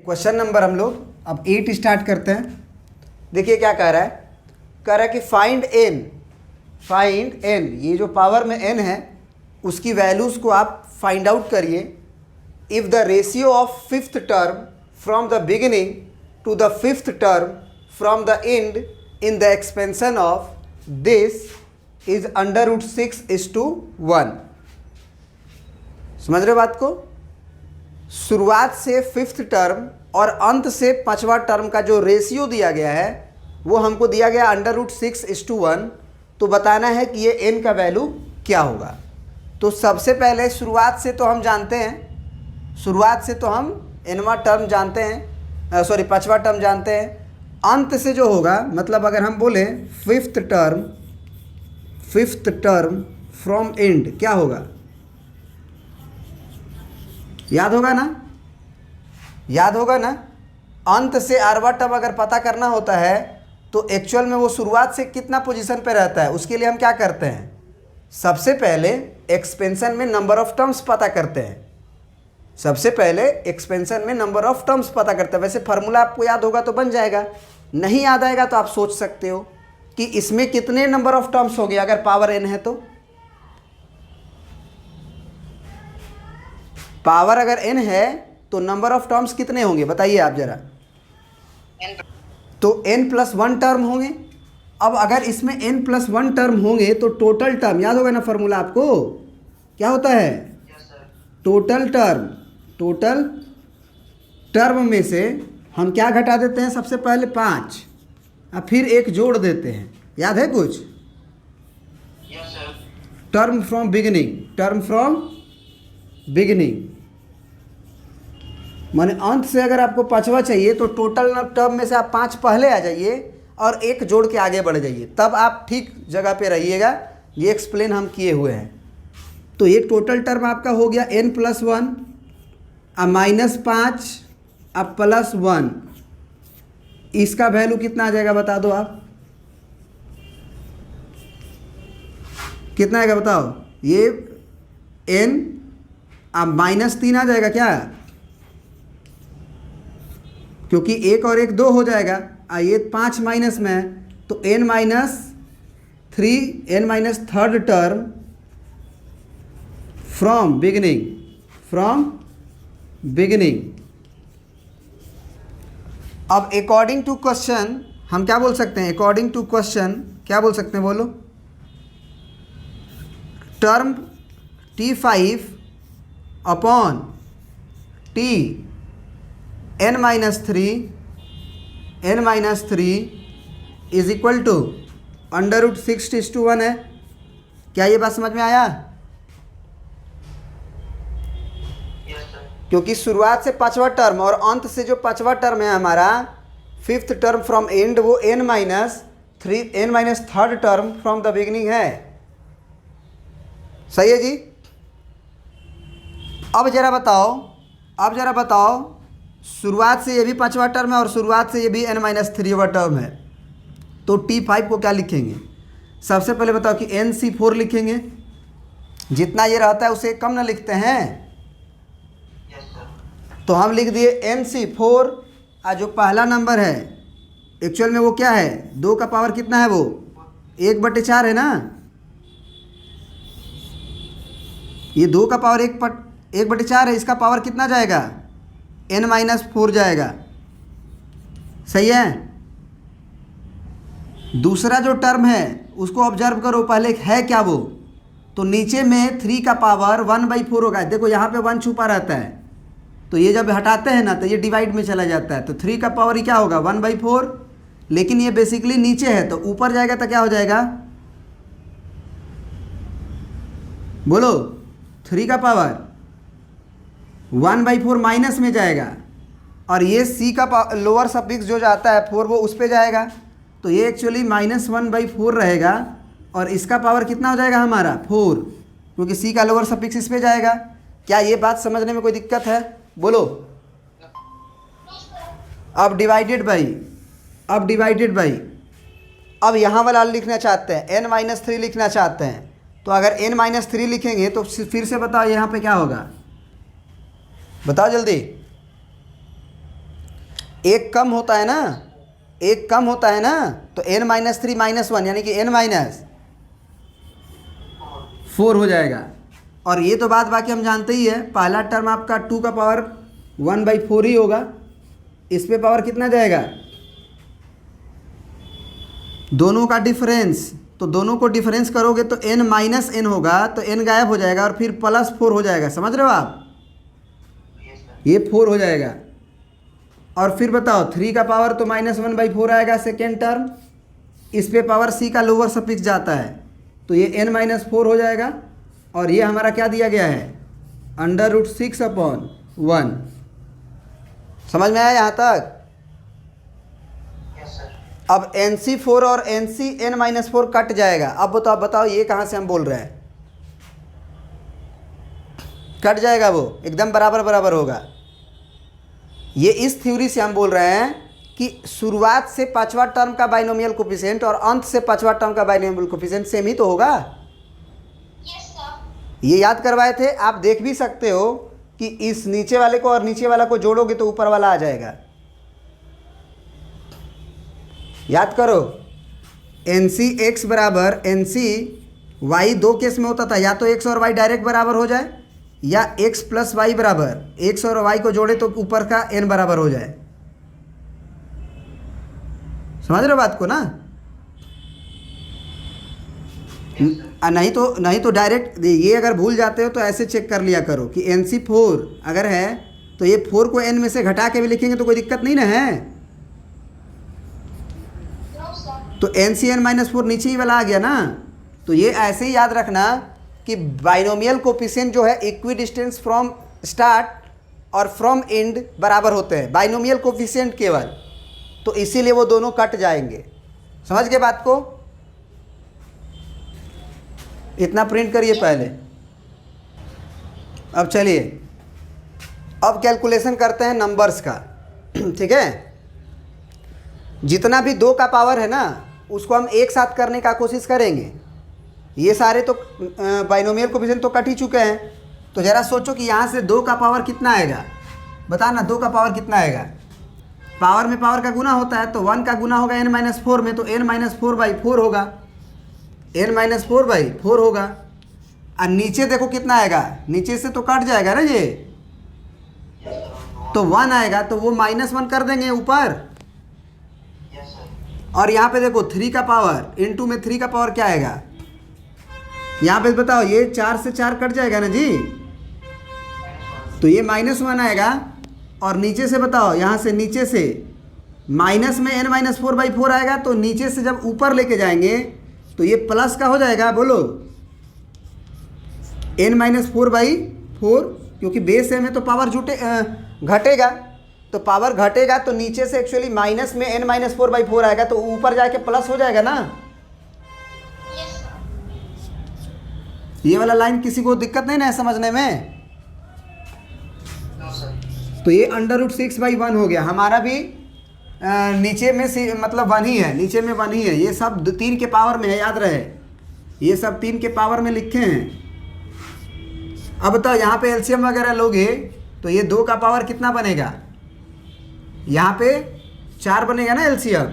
Question number हम लोग अब 8 स्टार्ट करते हैं। देखिए क्या कह रहा है, कह रहा है कि फाइंड एन, ये जो पावर में एन है उसकी वैल्यूज़ को आप फाइंड आउट करिए। If the ratio of fifth term from the beginning to the fifth term from the end in the expansion of this is √6:1। समझ रहे हो बात को? शुरुआत से फिफ्थ टर्म और अंत से पांचवा टर्म का जो रेशियो दिया गया है वो हमको दिया गया √6:1। तो बताना है कि ये n का वैल्यू क्या होगा। तो सबसे पहले शुरुआत से तो हम जानते हैं, शुरुआत से तो हम nवां टर्म जानते हैं, पांचवा टर्म जानते हैं। अंत से जो होगा, मतलब अगर हम बोले फिफ्थ टर्म फ्रॉम एंड, क्या होगा? याद होगा ना? अंत से आरवा टर्म अगर पता करना होता है तो एक्चुअल में वो शुरुआत से कितना पोजीशन पे रहता है, उसके लिए हम क्या करते हैं? सबसे पहले एक्सपेंशन में नंबर ऑफ टर्म्स पता करते हैं। वैसे फार्मूला आपको याद होगा तो बन जाएगा, नहीं याद आएगा तो आप सोच सकते हो कि इसमें कितने नंबर ऑफ टर्म्स हो गए अगर पावर n है तो। पावर अगर n है तो नंबर ऑफ टर्म्स कितने होंगे बताइए आप जरा। तो n+1 टर्म होंगे। अब अगर इसमें n+1 टर्म होंगे तो टोटल टर्म, याद होगा ना फार्मूला आपको, क्या होता है? टोटल टर्म में से हम क्या घटा देते हैं? सबसे पहले 5 और फिर 1 जोड़ देते हैं। याद है कुछ? टर्म फ्रॉम बिगिनिंग माने अंत से अगर आपको पांचवा चाहिए तो टोटल टर्म में से आप 5 पहले आ जाइए और 1 जोड़ के आगे बढ़ जाइए, तब आप ठीक जगह पे रहिएगा। ये एक्सप्लेन हम किए हुए हैं। तो ये टोटल टर्म आपका हो गया n+1 अब -5 अब +1। इसका वैल्यू कितना आ जाएगा बता दो आप, कितना आएगा बताओ? ये n अब -3 आ जाएगा क्या? क्योंकि 1 और 1 2 हो जाएगा, ये 5 माइनस में है तो n third term from beginning. अब अकॉर्डिंग टू क्वेश्चन हम क्या बोल सकते हैं? अकॉर्डिंग टू क्वेश्चन क्या बोल सकते हैं बोलो? Term T5 upon T n-3 is equal to √6:1 है। क्या ये बात समझ में आया? क्योंकि शुरुआत से पांचवा टर्म और अंत से जो पांचवा टर्म है हमारा फिफ्थ टर्म फ्रॉम एंड, वो n-थर्ड टर्म फ्रॉम द बिगिनिंग है। सही है जी? अब जरा बताओ शुरुआत से ये भी पांचवा टर्म है और शुरुआत से ये भी n-3वां टर्म है, तो T5 को क्या लिखेंगे? सबसे पहले बताओ कि NC4 लिखेंगे। जितना ये रहता है उसे कम ना लिखते हैं? तो हम लिख दिए NC4। जो पहला नंबर है एक्चुअल में वो क्या है? 2 का पावर कितना है? वो 1/4 है ना। ये 2 का पावर 1/4 है, इसका पावर कितना जाएगा? n-4 जाएगा। सही है? दूसरा जो टर्म है उसको ऑब्जर्व करो पहले है क्या वो, तो नीचे में 3 का पावर 1/4 होगा। देखो यहाँ पे 1 छुपा रहता है, तो ये जब हटाते हैं ना तो ये डिवाइड में चला जाता है, तो 3 का पावर ही क्या होगा? 1/4। लेकिन ये बेसिकली नीचे है तो ऊपर जाएगा तो क्या हो जाएगा? बोलो। 3 का पावर 1/4 माइनस में जाएगा और ये C का लोअर सफिक्स जो जाता है 4 वो उस पर जाएगा, तो ये एक्चुअली -1/4 रहेगा और इसका पावर कितना हो जाएगा हमारा? 4, क्योंकि C का लोअर सफिक्स इस पर जाएगा। क्या ये बात समझने में कोई दिक्कत है? बोलो। अब डिवाइडेड बाई अब यहाँ वाला लिखना चाहते हैं, n-3 लिखना चाहते हैं, तो अगर n-3 लिखेंगे तो फिर से बताओ यहाँ पे क्या होगा? बताओ जल्दी। एक कम होता है ना, एक कम होता है ना, तो n-3 -1 यानी कि n-4 हो जाएगा। और ये तो बात बाकी हम जानते ही है, पहला टर्म आपका 2 का पावर 1/4 ही होगा। इस पे पावर कितना जाएगा, दोनों का डिफरेंस, तो दोनों को डिफरेंस करोगे तो n-n होगा, तो n गायब हो जाएगा और फिर +4 हो जाएगा। समझ रहे हो आप, ये 4 हो जाएगा। और फिर बताओ 3 का पावर तो -1/4 आएगा सेकेंड टर्म, इस पे पावर c का लोअर सफिक्स जाता है, तो ये n-4 हो जाएगा। और ये हमारा क्या दिया गया है, √6/1। समझ में आया यहाँ तक? अब NC4 और NC n-4 कट जाएगा। अब तो आप बताओ ये कहाँ से हम बोल रहे हैं, कट जाएगा, वो एकदम बराबर बराबर होगा। ये इस थ्योरी से हम बोल रहे हैं कि शुरुआत से पांचवा टर्म का बाइनोमियल कोफिशिएंट और अंत से पांचवा टर्म का बाइनोमियल कोफिशिएंट सेम ही तो होगा। ये याद करवाए थे, आप देख भी सकते हो कि इस नीचे वाले को और नीचे वाला को जोड़ोगे तो ऊपर वाला आ जाएगा। याद करो, NC(x) बराबर NC(y) दो केस में होता था, या तो x और y डायरेक्ट बराबर हो जाए, या x + y बराबर x और y को जोड़े तो ऊपर का n बराबर हो जाए। समझ रहे हो बात को ना? नहीं तो डायरेक्ट ये अगर भूल जाते हो तो ऐसे चेक कर लिया करो कि NC4 अगर है तो ये 4 को n में से घटा के भी लिखेंगे तो कोई दिक्कत नहीं ना है। तो NCn-4 नीचे ही वाला आ गया ना। तो ये ऐसे ही याद रखना कि बाइनोमियल कोफिशिएंट जो है इक्वी डिस्टेंस फ्रॉम स्टार्ट और फ्रॉम एंड बराबर होते हैं, बाइनोमियल कोफिशिएंट केवल, तो इसीलिए वो दोनों कट जाएंगे। समझ गए बात को? इतना प्रिंट करिए पहले। अब चलिए, अब कैलकुलेशन करते हैं नंबर्स का। ठीक है, जितना भी 2 का पावर है ना उसको हम एक साथ करने का कोशिश करेंगे। ये सारे तो बाइनोमियल कोफिशिएंट तो कट ही चुके हैं, तो ज़रा सोचो कि यहाँ से 2 का पावर कितना आएगा, बताना 2 का पावर कितना आएगा। पावर में पावर का गुना होता है, तो 1 का गुना होगा n-4 में, तो n-4/4 होगा, n-4/4 होगा। और नीचे देखो कितना आएगा, नीचे से तो कट जाएगा ना ये, तो 1 आएगा, तो वो -1 कर देंगे ऊपर। और यहाँ पे देखो 3 का पावर इनटू में 3 का पावर क्या आएगा, यहाँ पे बताओ, ये 4 से 4 कट जाएगा ना जी, तो ये -1 आएगा। और नीचे से बताओ, यहाँ से नीचे से माइनस में n-4/4 आएगा, तो नीचे से जब ऊपर लेके जाएंगे तो ये प्लस का हो जाएगा। बोलो, n-4/4, क्योंकि बेस है में तो पावर घटेगा, तो पावर घटेगा तो नीचे से एक्चुअली माइनस में n-4/4 आएगा, तो ऊपर जाके प्लस हो जाएगा ना। ये वाला लाइन किसी को दिक्कत नहीं ना है समझने में? तो ये √6/1 हो गया हमारा भी। नीचे में मतलब 1 ही है, नीचे में 1 ही है, ये सब 3 के पावर में है, याद रहे, ये सब 3 के पावर में लिखे हैं। अब बताओ, यहाँ पे एलसीएम वगैरह लोगे तो ये 2 का पावर कितना बनेगा, यहाँ पे 4 बनेगा ना एलसीएम,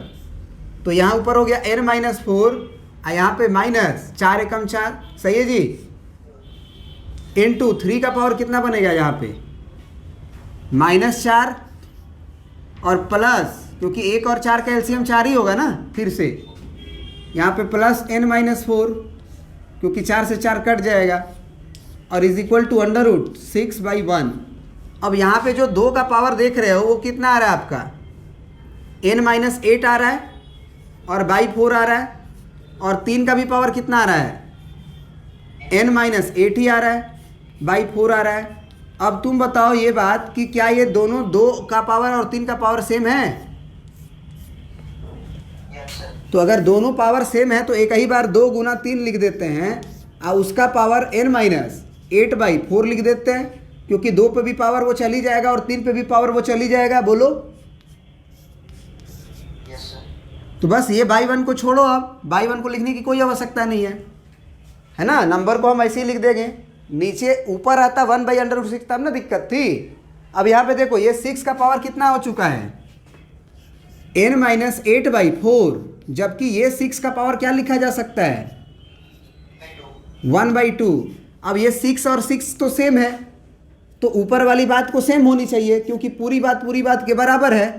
तो यहाँ ऊपर हो गया n-4 और यहाँ पे -4 एकम 4, सही है जी, इनटू 3 का पावर कितना बनेगा, यहाँ पे -4 और प्लस, क्योंकि 1 और 4 का एलसीएम 4 ही होगा ना, फिर से यहाँ पे प्लस n-4, क्योंकि 4 से 4 कट जाएगा, और इज इक्वल टू √6/1। अब यहाँ पे जो 2 का पावर देख रहे हो वो कितना आ रहा है आपका, n-8 आ रहा है और /4 आ रहा है, और 3 का भी पावर कितना आ रहा है, n-8 ही आ रहा है, /4 आ रहा है। अब तुम बताओ ये बात कि क्या ये दोनों 2 का पावर और 3 का पावर सेम है? तो अगर दोनों पावर सेम है तो एक ही बार 2 × 3 लिख देते हैं और उसका पावर n-8/4 लिख देते हैं, क्योंकि 2 पे भी पावर वो चली जाएगा और 3 पे भी पावर वो चली जाएगा। बोलो, तो बस ये /1 को छोड़ो, अब /1 को लिखने की कोई आवश्यकता नहीं है ना, नंबर को हम ऐसे ही लिख देंगे। नीचे ऊपर आता 1/√6 तब ना दिक्कत थी। अब यहाँ पे देखो, ये 6 का पावर कितना हो चुका है, n-8/4, जबकि ये 6 का पावर क्या लिखा जा सकता है? 1/2। अब ये 6 और 6 तो सेम है, तो ऊपर वाली बात को सेम होनी चाहिए क्योंकि पूरी बात के बराबर है।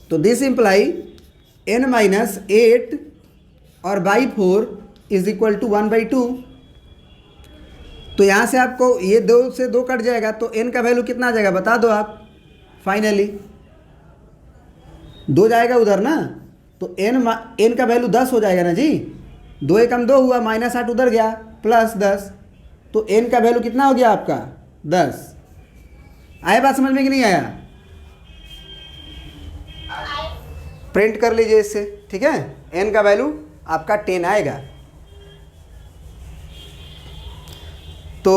तो दिस इम्प्लाई n-8 और बाई 4 इज इक्वल टू 1/2। तो यहाँ से आपको ये 2 से 2 कट जाएगा, तो n का वैल्यू कितना आ जाएगा बता दो आप। फाइनली 2 जाएगा उधर ना, तो n का वैल्यू 10 हो जाएगा ना जी। 2 एकम 2 हुआ, -8 उधर गया, +10, तो n का वैल्यू कितना हो गया आपका? 10। आया बात समझ में कि नहीं आया? प्रिंट कर लीजिए इससे, ठीक है। n का वैल्यू आपका 10 आएगा। तो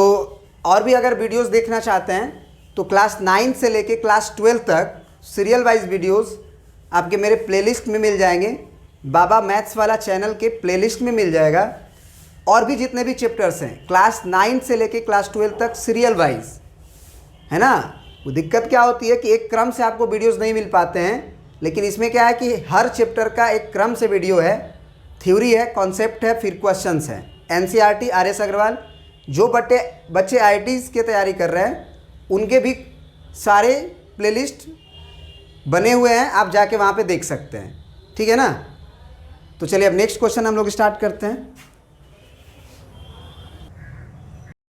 और भी अगर वीडियोस देखना चाहते हैं तो क्लास 9 से लेके क्लास 12 तक सीरियल वाइज वीडियोस आपके मेरे प्लेलिस्ट में मिल जाएंगे। बाबा मैथ्स वाला चैनल के प्लेलिस्ट में मिल जाएगा। और भी जितने भी चैप्टर्स हैं क्लास 9 से लेके क्लास 12 तक सीरियल वाइज, है ना। वो दिक्कत क्या होती है कि एक क्रम से आपको वीडियोस नहीं मिल पाते हैं, लेकिन इसमें क्या है कि हर चैप्टर का एक क्रम से वीडियो है, थ्योरी है, कॉन्सेप्ट है, फिर क्वेश्चंस हैं। NCERT RS अग्रवाल, जो बच्चे IITs की तैयारी कर रहे हैं उनके भी सारे प्लेलिस्ट बने हुए हैं, आप जाके वहाँ पे देख सकते हैं, ठीक है ना। तो चलिए अब नेक्स्ट क्वेश्चन हम लोग स्टार्ट करते हैं।